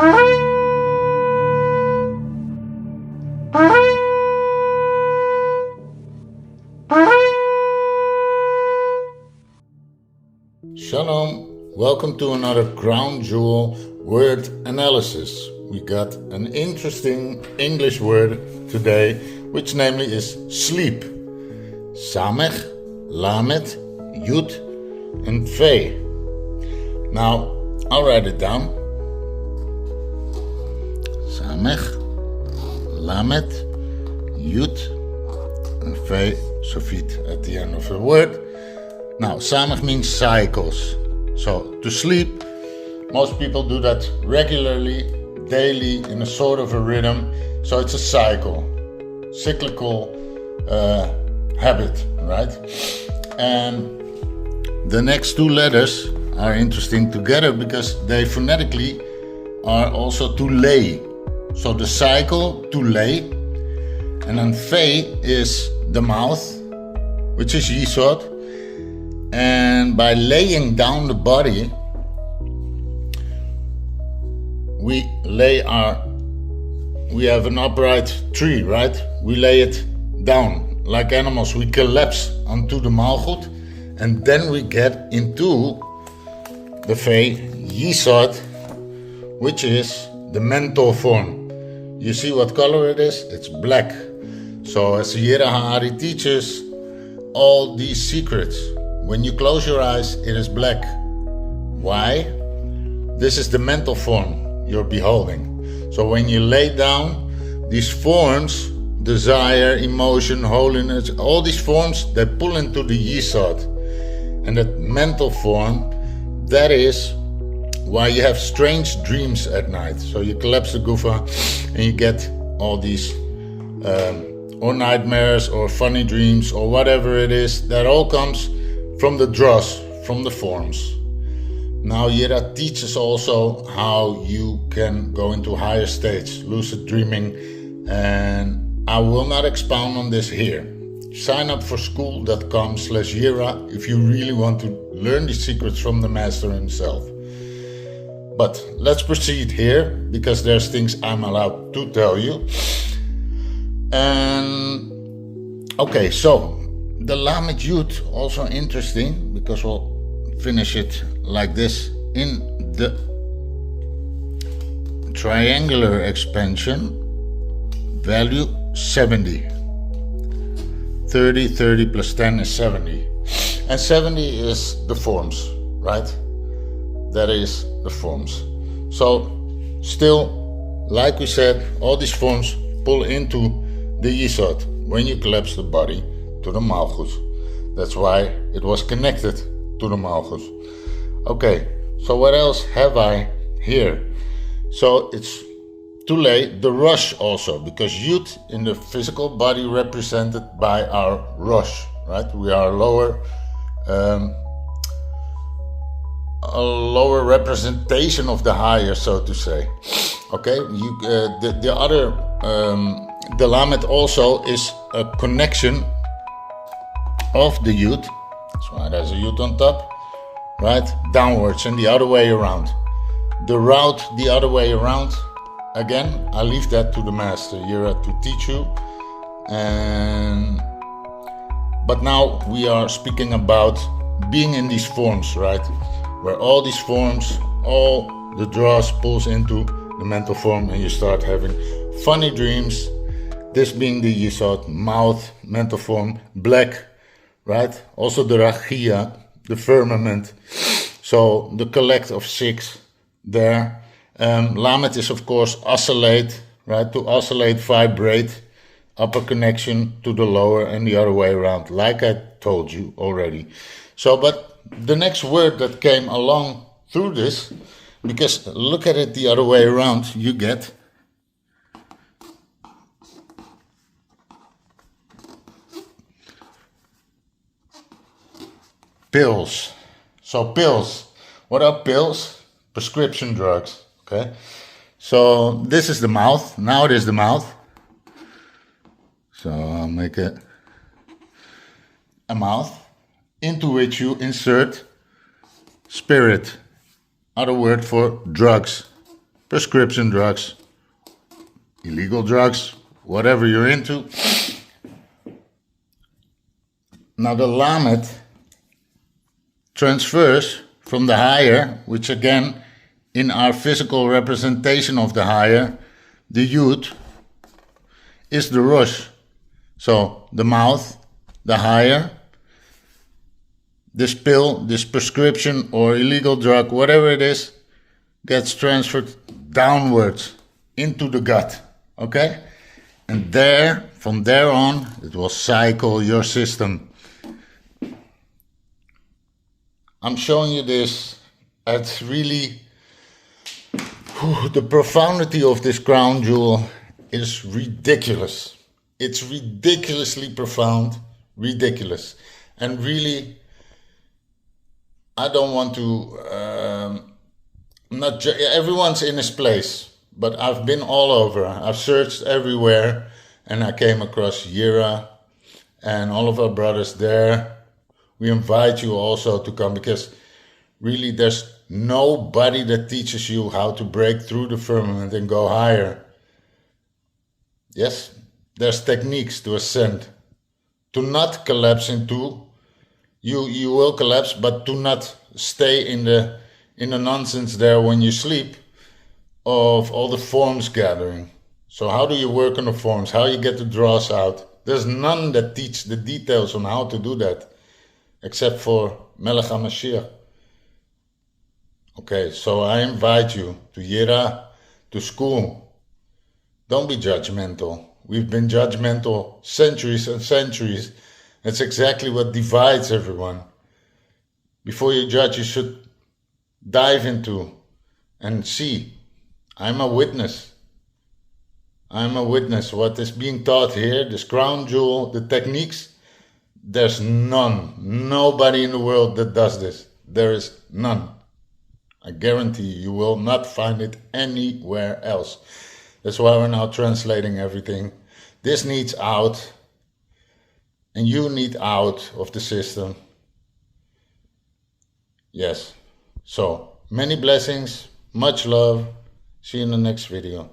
Shalom, welcome to another crown jewel word analysis. We got an interesting English word today, which namely is sleep. Samech, Lamet, Yud, and Fe. Now, I'll write it down. Samech, Lamet, Yud, and Fe, Sofit at the end of the word. Now, Samech means cycles. So, to sleep, most people do that regularly, daily, in a sort of a rhythm. So, it's a cyclical habit, right? And the next two letters are interesting together because they phonetically are also to lay. So, the cycle, to lay. And then Fe is the mouth, which is Yisod. And by laying down the body, we have an upright tree, right? We lay it down like animals. We collapse onto the malchut, and then we get into the Fe Yisod, which is the mental form. You see what color it is? It's black. So as Yirah H'ari teaches, all these secrets, when you close your eyes, it is black. Why? This is the mental form you're beholding. So when you lay down, these forms, desire, emotion, holiness, all these forms, they pull into the Yisod. And that mental form, that is why you have strange dreams at night. So you collapse the gufa and you get all these or nightmares or funny dreams or whatever it is. That all comes from the dross, from the forms. Now Yirah teaches also how you can go into higher states, lucid dreaming, and I will not expound on this here. Sign up for school.com/Yirah if you really want to learn the secrets from the master himself. But let's proceed here, because there's things I'm allowed to tell you. And okay, so the Lamed Yud, also interesting, because we'll finish it like this. In the triangular expansion, value 70. 30 plus 10 is 70. And 70 is the forms, right? That is the forms. So, still, like we said, all these forms pull into the Yisod when you collapse the body to the Malchus. That's why it was connected to the Malchus. Okay, so what else have I here? So it's to lay the Rosh also, because Yud in the physical body represented by our Rosh, right? We are a lower representation of the higher, so to say. Okay, the other, the Lamed also is a connection of the Yud. That's why there's a Yud on top, right? Downwards and the other way around. The route the other way around, again, I leave that to the master Yirah to teach you. But now we are speaking about being in these forms, right? Where all these forms, all the dross pulls into the mental form and you start having funny dreams. This being the Yisod, mouth, mental form, black, right? Also the Rachia, the firmament. So the collect of 6 there. Lamed is of course oscillate, right? To oscillate, vibrate, upper connection to the lower and the other way around, like I told you already. So, but the next word that came along through this, because look at it the other way around, you get pills. So pills, what are pills? Prescription drugs, okay? So this is the mouth, now it is the mouth. So I'll make it a mouth into which you insert spirit, other word for drugs, prescription drugs, illegal drugs, whatever you're into. Now the Lamed transfers from the higher, which again, in our physical representation of the higher, the Yud is the Rosh. So the mouth, the higher, this pill, this prescription or illegal drug, whatever it is, gets transferred downwards into the gut, okay? And there, from there on, it will cycle your system. I'm showing you this. It's really, the profundity of this crown jewel is ridiculous. It's ridiculously profound, ridiculous. And really, I don't want to, everyone's in his place, but I've been all over. I've searched everywhere, and I came across Yirah and all of our brothers there. We invite you also to come, because really there's nobody that teaches you how to break through the firmament and go higher. Yes, there's techniques to ascend, to not collapse into. You will collapse, but to not stay in the nonsense there when you sleep of all the forms gathering. So how do you work on the forms? How you get the draws out? There's none that teach the details on how to do that, except for Melech HaMashiach. Okay, so I invite you to Yirah, to school. Don't be judgmental. We've been judgmental centuries and centuries. That's exactly what divides everyone. Before you judge, you should dive into and see. I'm a witness. I'm a witness. What is being taught here, this crown jewel, the techniques, there's nobody in the world that does this. There is none. I guarantee you will not find it anywhere else. That's why we're now translating everything. This needs out, and you need out of the system. Yes. So, many blessings, much love. See you in the next video.